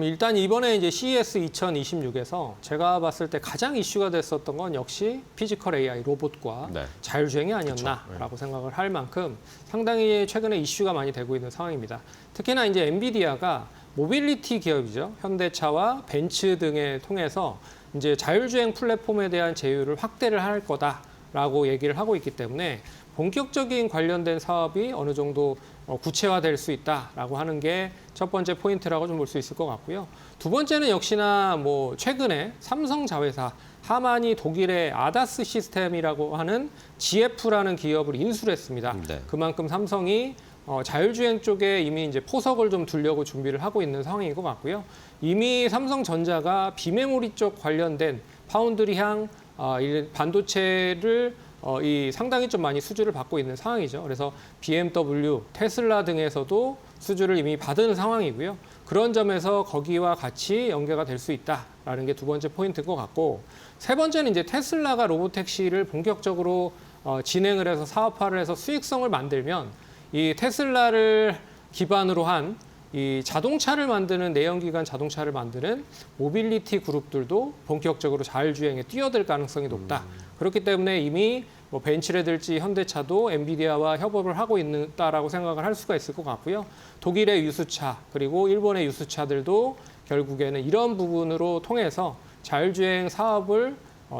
일단 이번에 이제 CES 2026에서 제가 봤을 때 가장 이슈가 됐었던 건 역시 피지컬 AI 로봇과 네. 자율주행이 아니었나라고 생각을 할 만큼 상당히 최근에 이슈가 많이 되고 있는 상황입니다. 특히나 이제 엔비디아가 모빌리티 기업이죠. 현대차와 벤츠 등을 통해서 이제 자율주행 플랫폼에 대한 제휴를 확대를 할 거다라고 얘기를 하고 있기 때문에 본격적인 관련된 사업이 어느 정도 구체화될 수 있다라고 하는 게 첫 번째 포인트라고 좀 볼 수 있을 것 같고요. 두 번째는 역시나 뭐 최근에 삼성 자회사 하만이 독일의 아다스 시스템이라고 하는 GF라는 기업을 인수를 했습니다. 네. 그만큼 삼성이 자율주행 쪽에 이미 이제 포석을 좀 두려고 준비를 하고 있는 상황인 것 같고요. 이미 삼성전자가 비메모리 쪽 관련된 파운드리향 반도체를 이 상당히 좀 많이 수주를 받고 있는 상황이죠. 그래서 BMW, 테슬라 등에서도 수주를 이미 받은 상황이고요. 그런 점에서 거기와 같이 연계가 될 수 있다라는 게 두 번째 포인트인 것 같고, 세 번째는 이제 테슬라가 로보택시를 본격적으로 진행을 해서 사업화를 해서 수익성을 만들면 이 테슬라를 기반으로 한 이 자동차를 만드는 내연기관 자동차를 만드는 모빌리티 그룹들도 본격적으로 자율주행에 뛰어들 가능성이 높다. 그렇기 때문에 이미 뭐 벤츠라든지 현대차도 엔비디아와 협업을 하고 있다라고 생각을 할 수가 있을 것 같고요. 독일의 유수차 그리고 일본의 유수차들도 결국에는 이런 부분으로 통해서 자율주행 사업을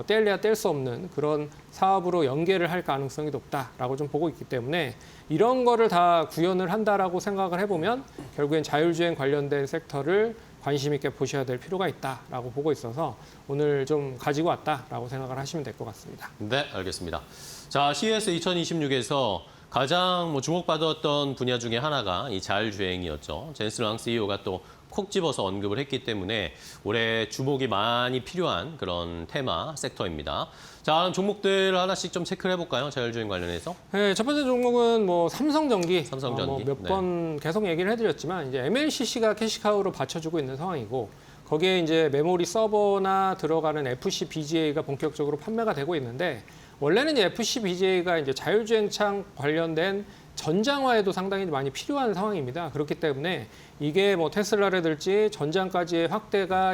뗄래야 뗄 수 없는 그런 사업으로 연계를 할 가능성이 높다라고 좀 보고 있기 때문에 이런 거를 다 구현을 한다라고 생각을 해보면 결국엔 자율주행 관련된 섹터를 관심 있게 보셔야 될 필요가 있다라고 보고 있어서 오늘 좀 가지고 왔다라고 생각을 하시면 될 것 같습니다. 네, 알겠습니다. 자, CES 2026에서 가장 주목받았던 분야 중에 하나가 이 자율주행이었죠. 젠슨 왕 CEO가 또 콕 집어서 언급을 했기 때문에 올해 주목이 많이 필요한 그런 테마 섹터입니다. 자, 그럼 종목들 하나씩 좀 체크를 해볼까요? 자율주행 관련해서. 네, 첫 번째 종목은 뭐 삼성전기. 삼성전기. 몇 번 계속 얘기를 해드렸지만 이제 MLCC가 캐시카우로 받쳐주고 있는 상황이고 거기에 이제 메모리 서버나 들어가는 FC BGA가 본격적으로 판매가 되고 있는데 원래는 이제 FC BGA가 이제 자율주행창 관련된 전장화에도 상당히 많이 필요한 상황입니다. 그렇기 때문에 이게 뭐 테슬라라든지 전장까지의 확대가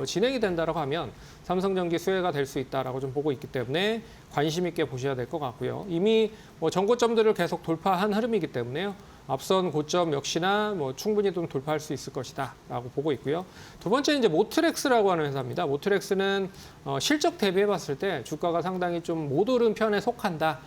진행이 된다라고 하면 삼성전기 수혜가 될 수 있다라고 좀 보고 있기 때문에 관심 있게 보셔야 될 것 같고요. 이미 뭐 전고점들을 계속 돌파한 흐름이기 때문에요. 앞선 고점 역시나 뭐 충분히 좀 돌파할 수 있을 것이다라고 보고 있고요. 두 번째 이제 모트렉스라고 하는 회사입니다. 모트렉스는 실적 대비해봤을 때 주가가 상당히 좀 못 오른 편에 속한다.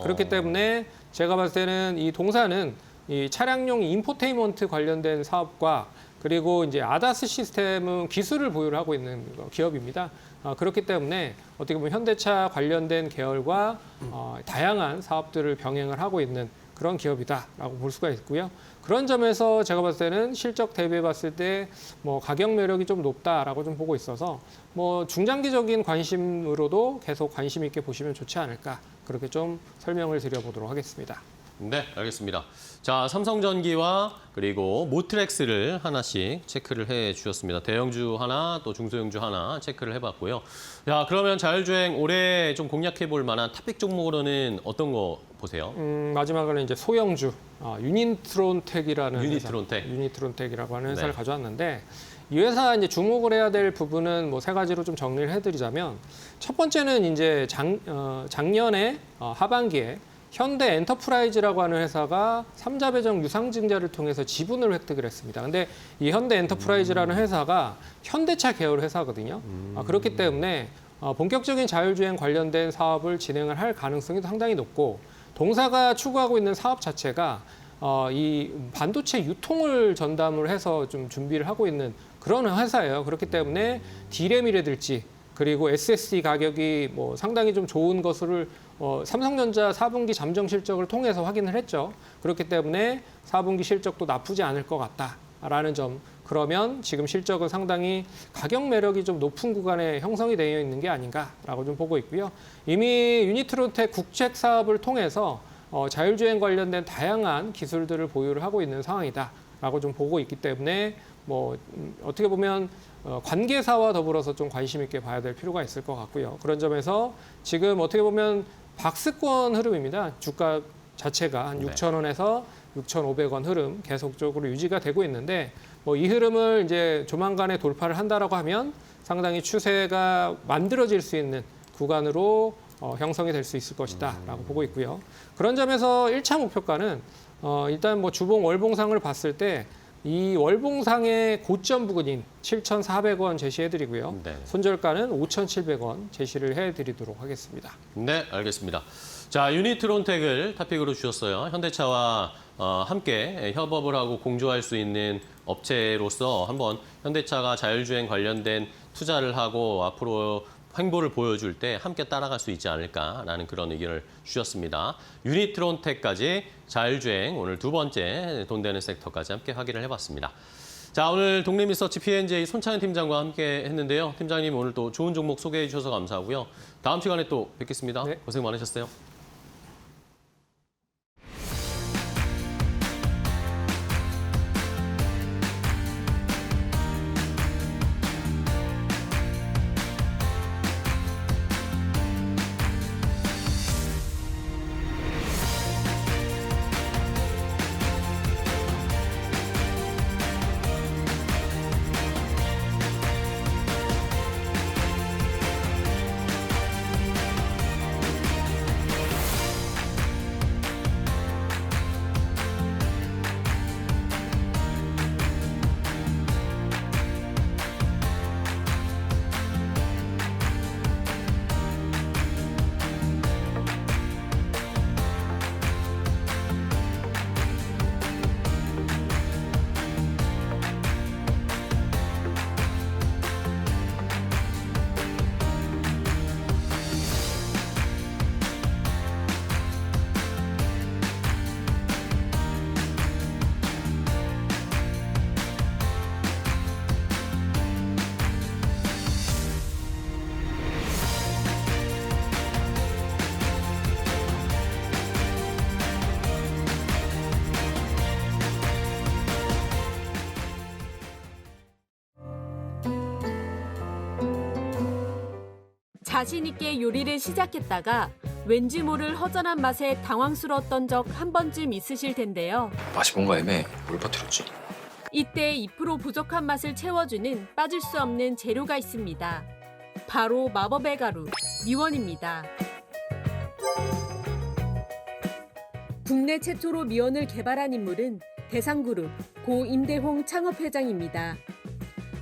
그렇기 때문에 제가 봤을 때는 이 동사는 이 차량용 인포테인먼트 관련된 사업과 그리고 이제 아다스 시스템은 기술을 보유를 하고 있는 기업입니다. 그렇기 때문에 어떻게 보면 현대차 관련된 계열과 다양한 사업들을 병행을 하고 있는 그런 기업이다라고 볼 수가 있고요. 그런 점에서 제가 봤을 때는 실적 대비해 봤을 때 뭐 가격 매력이 좀 높다라고 좀 보고 있어서 뭐 중장기적인 관심으로도 계속 관심 있게 보시면 좋지 않을까 그렇게 좀 설명을 드려보도록 하겠습니다. 네, 알겠습니다. 자, 삼성전기와 그리고 모트렉스를 하나씩 체크를 해 주셨습니다. 대형주 하나, 또 중소형주 하나 체크를 해봤고요. 자, 그러면 자율주행 올해 좀 공략해 볼 만한 탑픽 종목으로는 어떤 거 보세요? 마지막으로 이제 소형주 유니트론텍이라는 유니트론텍. 유니트론텍이라고 하는 회사를 네. 가져왔는데 이 회사 이제 주목을 해야 될 부분은 뭐 세 가지로 좀 정리를 해드리자면 첫 번째는 이제 작년에 하반기에 현대 엔터프라이즈라고 하는 회사가 삼자 배정 유상증자를 통해서 지분을 획득을 했습니다. 근데 이 현대 엔터프라이즈라는 회사가 현대차 계열 회사거든요. 그렇기 때문에 본격적인 자율주행 관련된 사업을 진행을 할 가능성이 상당히 높고 동사가 추구하고 있는 사업 자체가 이 반도체 유통을 전담을 해서 좀 준비를 하고 있는 그런 회사예요. 그렇기 때문에 D램이라든지 그리고 SSD 가격이 뭐 상당히 좀 좋은 것을 삼성전자 4분기 잠정 실적을 통해서 확인을 했죠. 그렇기 때문에 4분기 실적도 나쁘지 않을 것 같다라는 점. 그러면 지금 실적은 상당히 가격 매력이 좀 높은 구간에 형성이 되어 있는 게 아닌가라고 좀 보고 있고요. 이미 유니트론텍 국책 사업을 통해서 자율주행 관련된 다양한 기술들을 보유를 하고 있는 상황이다. 라고 좀 보고 있기 때문에 뭐 어떻게 보면 관계사와 더불어서 좀 관심 있게 봐야 될 필요가 있을 것 같고요. 그런 점에서 지금 어떻게 보면 박스권 흐름입니다. 주가 자체가 한 네. 6,000원에서 6,500원 흐름 계속적으로 유지가 되고 있는데 뭐 이 흐름을 이제 조만간에 돌파를 한다라고 하면 상당히 추세가 만들어질 수 있는 구간으로 형성이 될 수 있을 것이다라고 보고 있고요. 그런 점에서 1차 목표가는 일단 뭐 주봉 월봉상을 봤을 때 이 월봉상의 고점 부근인 7,400원 제시해드리고요. 네. 손절가는 5,700원 제시를 해드리도록 하겠습니다. 네, 알겠습니다. 자, 유니트론텍을 토픽으로 주셨어요. 현대차와 함께 협업을 하고 공조할 수 있는 업체로서 한번 현대차가 자율주행 관련된 투자를 하고 앞으로 행보를 보여줄 때 함께 따라갈 수 있지 않을까라는 그런 의견을 주셨습니다. 유니트론텍까지 자율주행 오늘 두 번째 돈 되는 섹터까지 함께 확인을 해봤습니다. 자, 오늘 동래미서치 P&J 손찬현 팀장과 함께 했는데요. 팀장님 오늘 또 좋은 종목 소개해 주셔서 감사하고요. 다음 시간에 또 뵙겠습니다. 네. 고생 많으셨어요. 자신 있게 요리를 시작했다가 왠지 모를 허전한 맛에 당황스러웠던 적 한 번쯤 있으실 텐데요. 맛이 뭔가 애매해. 뭘 퍼뜨렸지? 이때 2% 부족한 맛을 채워주는 빠질 수 없는 재료가 있습니다. 바로 마법의 가루, 미원입니다. 국내 최초로 미원을 개발한 인물은 대상그룹 고 임대홍 창업회장입니다.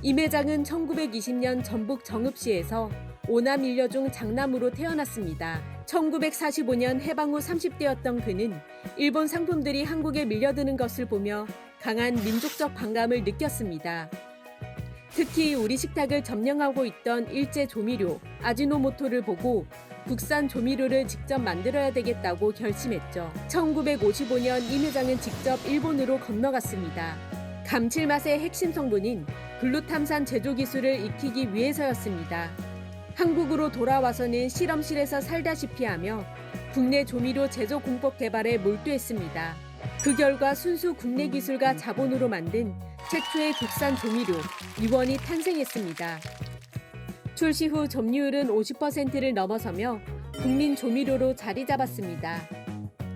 임 회장은 1920년 전북 정읍시에서 5남 1녀 중 장남으로 태어났습니다. 1945년 해방 후 30대였던 그는 일본 상품들이 한국에 밀려드는 것을 보며 강한 민족적 반감을 느꼈습니다. 특히 우리 식탁을 점령하고 있던 일제 조미료 아지노모토를 보고 국산 조미료를 직접 만들어야 되겠다고 결심했죠. 1955년 임 회장은 직접 일본으로 건너갔습니다. 감칠맛의 핵심 성분인 글루탐산 제조 기술을 익히기 위해서였습니다. 한국으로 돌아와서는 실험실에서 살다시피 하며 국내 조미료 제조 공법 개발에 몰두했습니다. 그 결과 순수 국내 기술과 자본으로 만든 최초의 국산 조미료 미원이 탄생했습니다. 출시 후 점유율은 50%를 넘어서며 국민 조미료로 자리 잡았습니다.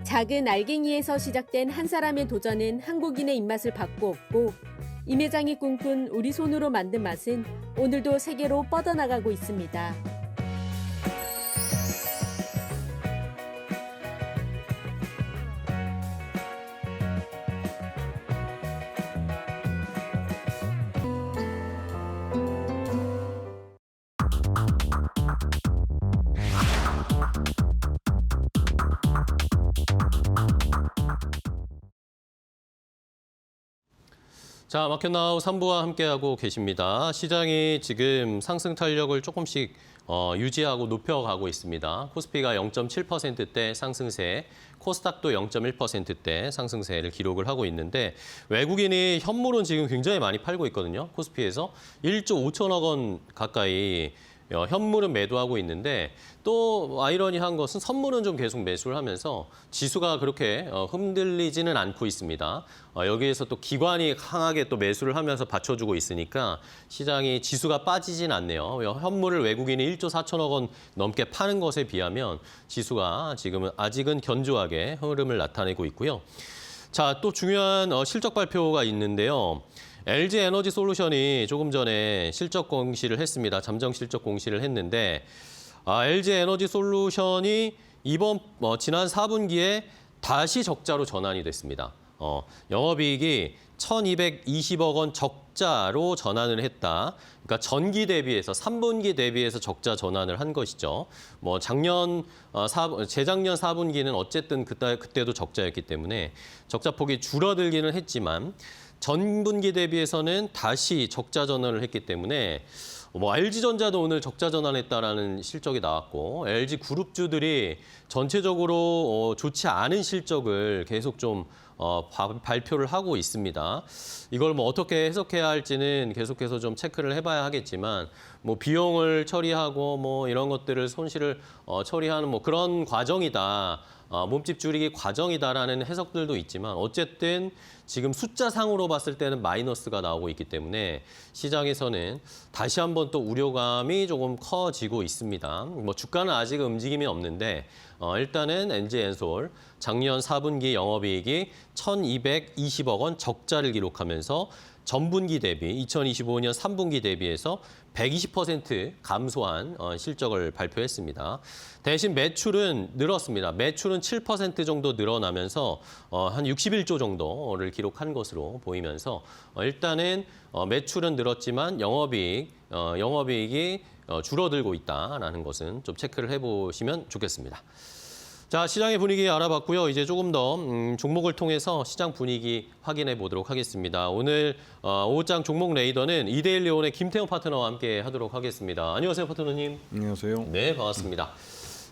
작은 알갱이에서 시작된 한 사람의 도전은 한국인의 입맛을 바꾸었고 임 회장이 꿈꾼 우리 손으로 만든 맛은 오늘도 세계로 뻗어나가고 있습니다. 자, 마켓나우 3부와 함께하고 계십니다. 시장이 지금 상승 탄력을 조금씩 유지하고 높여가고 있습니다. 코스피가 0.7%대 상승세, 코스닥도 0.1%대 상승세를 기록을 하고 있는데 외국인이 현물은 지금 굉장히 많이 팔고 있거든요. 코스피에서 1조 5천억 원 가까이 현물은 매도하고 있는데 또 아이러니한 것은 선물은 좀 계속 매수를 하면서 지수가 그렇게 흔들리지는 않고 있습니다. 여기에서 또 기관이 강하게 또 매수를 하면서 받쳐주고 있으니까 시장이 지수가 빠지진 않네요. 현물을 외국인이 1조 4천억 원 넘게 파는 것에 비하면 지수가 지금은 아직은 견조하게 흐름을 나타내고 있고요. 자, 또 중요한 실적 발표가 있는데요. LG 에너지 솔루션이 조금 전에 실적 공시를 했습니다. 잠정 실적 공시를 했는데 LG 에너지 솔루션이 지난 4분기에 다시 적자로 전환이 됐습니다. 영업이익이 1,220억 원 적자로 전환을 했다. 그러니까 전기 대비해서 3분기 대비해서 적자 전환을 한 것이죠. 재작년 4분기는 어쨌든 그때도 적자였기 때문에 적자폭이 줄어들기는 했지만 전분기 대비해서는 다시 적자 전환을 했기 때문에 LG전자도 오늘 적자 전환했다라는 실적이 나왔고 LG 그룹주들이 전체적으로 좋지 않은 실적을 계속 좀 발표를 하고 있습니다. 이걸 어떻게 해석해야 할지는 계속해서 좀 체크를 해봐야 하겠지만 비용을 처리하고 이런 것들을 손실을 처리하는 그런 과정이다. 몸집 줄이기 과정이다라는 해석들도 있지만 어쨌든 지금 숫자상으로 봤을 때는 마이너스가 나오고 있기 때문에 시장에서는 다시 한번 또 우려감이 조금 커지고 있습니다. 주가는 아직 움직임이 없는데 일단은 LG엔솔 작년 4분기 영업이익이 1,220억 원 적자를 기록하면서 전분기 대비 2025년 3분기 대비해서 120% 감소한 실적을 발표했습니다. 대신 매출은 늘었습니다. 매출은 7% 정도 늘어나면서 한 61조 정도를 기록한 것으로 보이면서 일단은 매출은 늘었지만 영업이익이 줄어들고 있다라는 것은 좀 체크를 해보시면 좋겠습니다. 자, 시장의 분위기 알아봤고요. 이제 조금 더 종목을 통해서 시장 분위기 확인해 보도록 하겠습니다. 오늘 오후장 종목 레이더는 이데일리온의 김태형 파트너와 함께 하도록 하겠습니다. 안녕하세요, 파트너님. 안녕하세요. 네, 반갑습니다.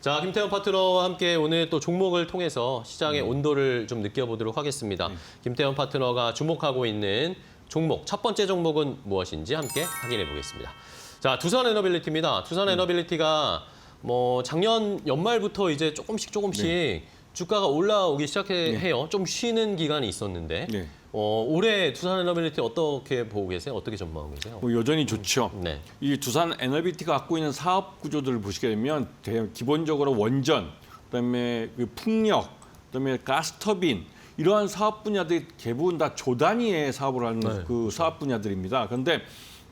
자, 김태형 파트너와 함께 오늘 또 종목을 통해서 시장의 온도를 좀 느껴보도록 하겠습니다. 김태형 파트너가 주목하고 있는 종목, 첫 번째 종목은 무엇인지 함께 확인해 보겠습니다. 자, 두산에너빌리티입니다. 두산에너빌리티가 작년 연말부터 이제 조금씩 주가가 올라오기 시작해요. 좀 쉬는 기간이 있었는데 네. 올해 두산에너빌리티 어떻게 보고 계세요? 어떻게 전망하고 계세요? 여전히 좋죠. 네. 이 두산에너빌리티가 갖고 있는 사업 구조들을 보시게 되면 기본적으로 원전, 그다음에 풍력, 그다음에 가스터빈 이러한 사업 분야들이 대부분 다 조 단위의 사업을 하는 그 사업 분야들입니다. 그런데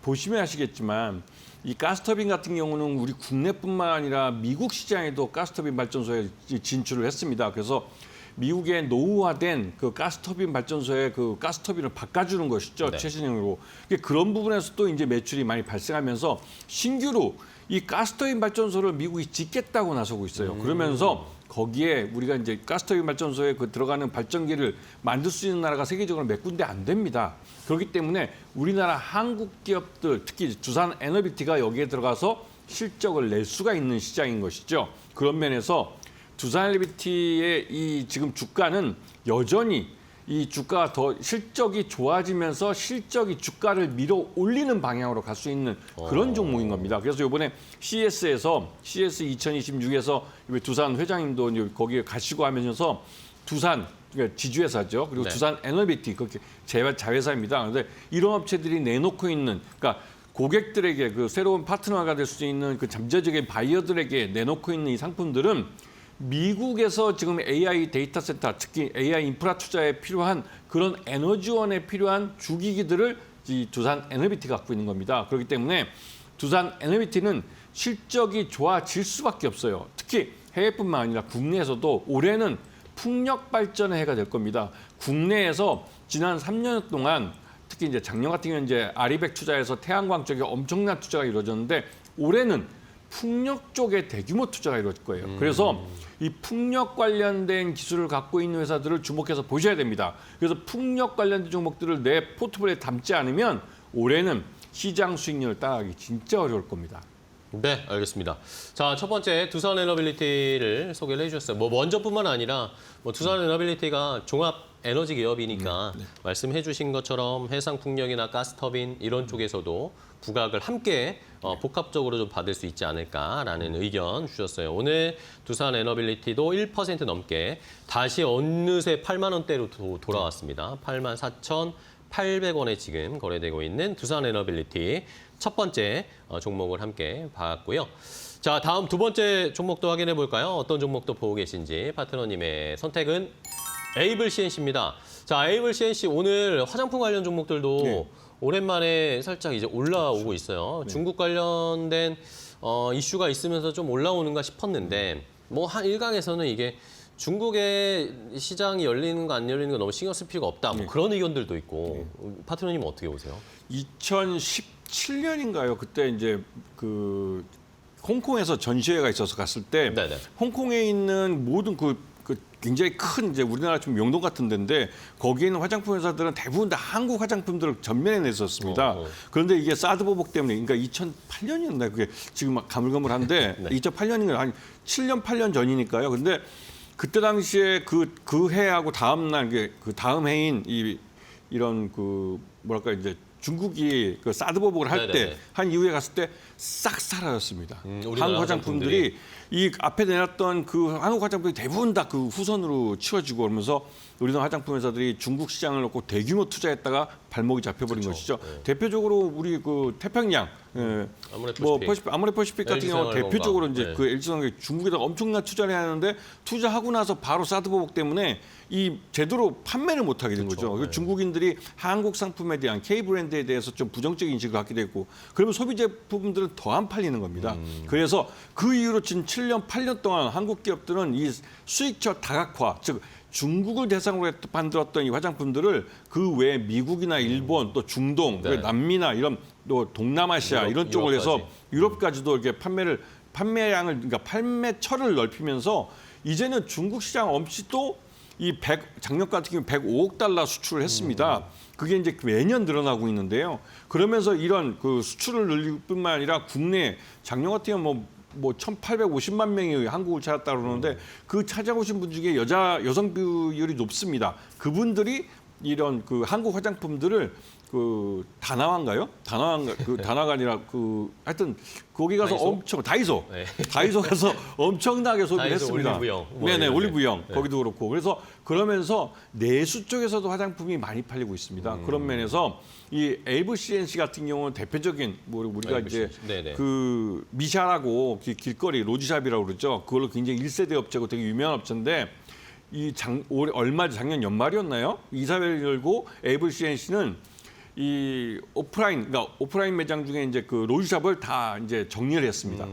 보시면 아시겠지만 이 가스터빈 같은 경우는 우리 국내뿐만 아니라 미국 시장에도 가스터빈 발전소에 진출을 했습니다. 그래서 미국의 노후화된 그 가스터빈 발전소에 그 가스터빈을 바꿔주는 것이죠. 네. 최신형으로. 그런 부분에서 또 이제 매출이 많이 발생하면서 신규로 이 가스터빈 발전소를 미국이 짓겠다고 나서고 있어요. 그러면서 거기에 우리가 이제 가스터빈 발전소에 들어가는 발전기를 만들 수 있는 나라가 세계적으로 몇 군데 안 됩니다. 그렇기 때문에 우리나라 한국 기업들, 특히 두산에너빌리티가 여기에 들어가서 실적을 낼 수가 있는 시장인 것이죠. 그런 면에서 두산에너빌리티의 이 지금 주가는 여전히 이 주가가 더 실적이 좋아지면서 실적이 주가를 밀어 올리는 방향으로 갈 수 있는 그런 종목인 겁니다. 그래서 이번에 CS 2026에서 두산 회장님도 거기에 가시고 하면서 두산 그러니까 지주회사죠. 그리고 네. 두산에너빌리티 그렇게 자회사입니다. 그런데 이런 업체들이 내놓고 있는 그러니까 고객들에게 그 새로운 파트너가 될 수 있는 그 잠재적인 바이어들에게 내놓고 있는 이 상품들은 미국에서 지금 AI 데이터 센터, 특히 AI 인프라 투자에 필요한 그런 에너지원에 필요한 주기기들을 이 두산에너빌리티가 갖고 있는 겁니다. 그렇기 때문에 두산에너빌리티는 실적이 좋아질 수밖에 없어요. 특히 해외뿐만 아니라 국내에서도 올해는 풍력 발전의 해가 될 겁니다. 국내에서 지난 3년 동안 특히 이제 작년 같은 경우는 이제 아리백 투자에서 태양광 쪽에 엄청난 투자가 이루어졌는데 올해는 풍력 쪽에 대규모 투자가 이루어질 거예요. 그래서 이 풍력 관련된 기술을 갖고 있는 회사들을 주목해서 보셔야 됩니다. 그래서 풍력 관련된 종목들을 내 포트폴리오에 담지 않으면 올해는 시장 수익률을 따라가기 진짜 어려울 겁니다. 네, 알겠습니다. 자, 첫 번째 두산에너빌리티를 소개를 해주셨어요. 먼저뿐만 아니라 두산에너빌리티가 종합 에너지 기업이니까 말씀해 주신 것처럼 해상풍력이나 가스터빈 이런 쪽에서도 부각을 함께 복합적으로 좀 받을 수 있지 않을까라는 의견 주셨어요. 오늘 두산 에너빌리티도 1% 넘게 다시 어느새 8만 원대로 돌아왔습니다. 84,800원에 지금 거래되고 있는 두산 에너빌리티 첫 번째 종목을 함께 봤고요. 자, 다음 두 번째 종목도 확인해 볼까요? 어떤 종목도 보고 계신지 파트너님의 선택은 에이블 CNC입니다. 자, 에이블 CNC 오늘 화장품 관련 종목들도 오랜만에 살짝 이제 올라오고 있어요. 중국 관련된 이슈가 있으면서 좀 올라오는가 싶었는데 뭐 한 일각에서는 이게 중국의 시장이 열리는 거 안 열리는 거 너무 신경 쓸 필요가 없다. 뭐 그런 의견들도 있고 파트너님 어떻게 보세요? 2017년인가요? 그때 이제 그 홍콩에서 전시회가 있어서 갔을 때 네네. 홍콩에 있는 모든 그 굉장히 큰 이제 우리나라 좀 명동 같은 데인데 거기에 있는 화장품 회사들은 대부분 다 한국 화장품들을 전면에 냈었습니다. 그런데 이게 사드 보복 때문에 그러니까 2008년이었나 그게 지금 막 가물가물한데 네. 2008년인가 한 7년 8년 전이니까요. 근데 그때 당시에 그 해하고 다음 날 그 다음 해인 이런 그 뭐랄까 이제 중국이 그 사드 보복을 할 때 네네네. 한 이후에 갔을 때 싹 사라졌습니다. 우리나라 한국 화장품들이 이 앞에 내놨던 그 한국 화장품이 대부분 다 그 후손으로 치워지고 그러면서 우리나라 화장품 회사들이 중국 시장을 놓고 대규모 투자했다가 발목이 잡혀버린 것이죠. 대표적으로 우리 그 태평양, 아모레퍼시픽 같은 경우 대표적으로 이제 그 LG생활 중국에다가 엄청난 투자를 하는데 투자하고 나서 바로 사드 보복 때문에 이 제대로 판매를 못하게 된 거죠. 그래서 중국인들이 한국 상품에 대한 K 브랜드에 대해서 좀 부정적인 인식을 갖게 됐고, 그러면 소비 제품들은 더 안 팔리는 겁니다. 그래서 그 이후로 지금 7년, 8년 동안 한국 기업들은 이 수익처 다각화, 즉 중국을 대상으로 만들었던 이 화장품들을 그 외에 미국이나 일본 또 중동, 네. 남미나 이런 또 동남아시아 이런 쪽을 해서 유럽까지도 이렇게 판매량을 그러니까 판매처를 넓히면서 이제는 중국 시장 엄치도 작년 같은 경우 105억 달러 수출을 했습니다. 그게 이제 매년 늘어나고 있는데요. 그러면서 이런 그 수출을 늘릴 뿐만 아니라 국내 작년 같은 경우 뭐 1,850만 명이 한국을 찾았다 그러는데 그 찾아오신 분 중에 여성 비율이 높습니다. 그분들이 이런 그 한국 화장품들을 그 다나와인가요? 다나가 아니라 하여튼 거기 가서 다이소? 엄청 다이소 네. 다이소 가서 엄청나게 소비를 다이소, 했습니다. 올리브영. 뭐 네네 이런 올리브영 네. 거기도 그렇고 그래서 그러면서 내수 쪽에서도 화장품이 많이 팔리고 있습니다. 그런 면에서 이 에이블 CNC 같은 경우는 대표적인 우리가 에이블 이제 CNC. 네네. 그 미샤라고 길거리 로지샵이라고 그러죠. 그걸로 굉장히 1세대 업체고 되게 유명한 업체인데 작년 연말이었나요? 이사회를 열고 에이블 CNC는 이 오프라인 매장 중에 이제 그 로지샵을 다 이제 정리를 했습니다.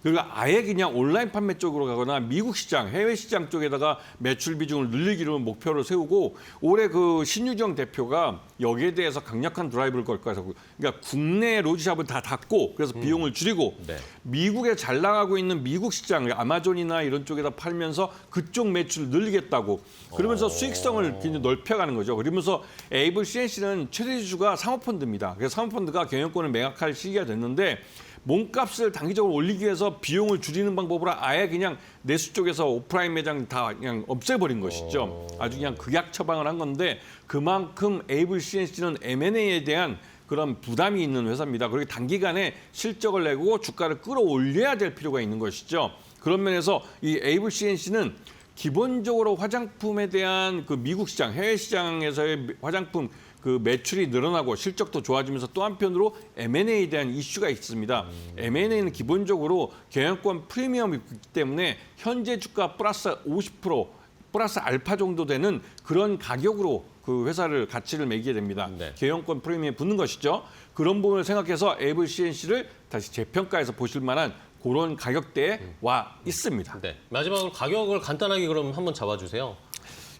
그리고 아예 그냥 온라인 판매 쪽으로 가거나 미국 시장, 해외 시장 쪽에다가 매출 비중을 늘리기로 목표를 세우고 올해 그 신유정 대표가 여기에 대해서 강력한 드라이브를 걸 거라고. 그러니까 국내 로지샵을 다 닫고 그래서 비용을 줄이고 네. 미국에 잘 나가고 있는 미국 시장, 아마존이나 이런 쪽에다 팔면서 그쪽 매출을 늘리겠다고. 그러면서 수익성을 굉장히 넓혀가는 거죠. 그러면서 에이블 CNC는 최대 주주가 사모펀드입니다. 그래서 사모펀드가 경영권을 매각할 시기가 됐는데 몸값을 단기적으로 올리기 위해서 비용을 줄이는 방법으로 아예 그냥 내수 쪽에서 오프라인 매장 다 그냥 없애버린 것이죠. 아주 그냥 극약 처방을 한 건데 그만큼 에이블 CNC는 M&A에 대한 그런 부담이 있는 회사입니다. 그리고 단기간에 실적을 내고 주가를 끌어올려야 될 필요가 있는 것이죠. 그런 면에서 이 에이블 CNC는 기본적으로 화장품에 대한 그 미국 시장, 해외 시장에서의 화장품 그 매출이 늘어나고 실적도 좋아지면서 또 한편으로 M&A에 대한 이슈가 있습니다. M&A는 기본적으로 경영권 프리미엄이기 때문에 현재 주가 플러스 50% 플러스 알파 정도 되는 그런 가격으로 그 회사를 가치를 매기게 됩니다. 네. 경영권 프리미엄에 붙는 것이죠. 그런 부분을 생각해서 에이블 CNC를 다시 재평가해서 보실 만한 그런 가격대에 와 있습니다. 네. 마지막으로 가격을 간단하게 그럼 한번 잡아주세요.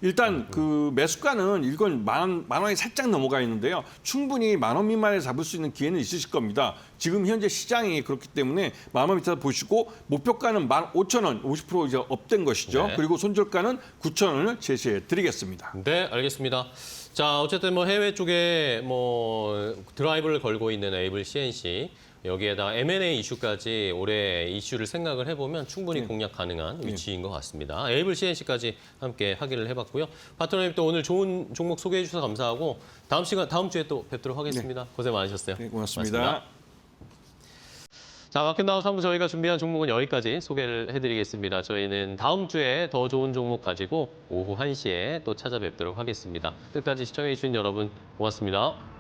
일단 그 매수가는 이건 만 원이 살짝 넘어가 있는데요. 충분히 10,000원 미만에 잡을 수 있는 기회는 있으실 겁니다. 지금 현재 시장이 그렇기 때문에 10,000원 밑에서 보시고 목표가는 15,000원 50% 이제 업된 것이죠. 네. 그리고 손절가는 9,000원을 제시해 드리겠습니다. 네, 알겠습니다. 자, 어쨌든 뭐 해외 쪽에 뭐 드라이브를 걸고 있는 에이블 CNC 여기에다가 M&A 이슈까지 올해 이슈를 생각을 해보면 충분히 공략 가능한 위치인 것 같습니다. 에이블 CNC까지 함께 확인을 해봤고요. 파트너님 또 오늘 좋은 종목 소개해 주셔서 감사하고 다음 주에 또 뵙도록 하겠습니다. 고생 많으셨어요. 네, 고맙습니다. 자, 마켓나우 3부 저희가 준비한 종목은 여기까지 소개를 해드리겠습니다. 저희는 다음 주에 더 좋은 종목 가지고 오후 1시에 또 찾아뵙도록 하겠습니다. 끝까지 시청해주신 여러분 고맙습니다.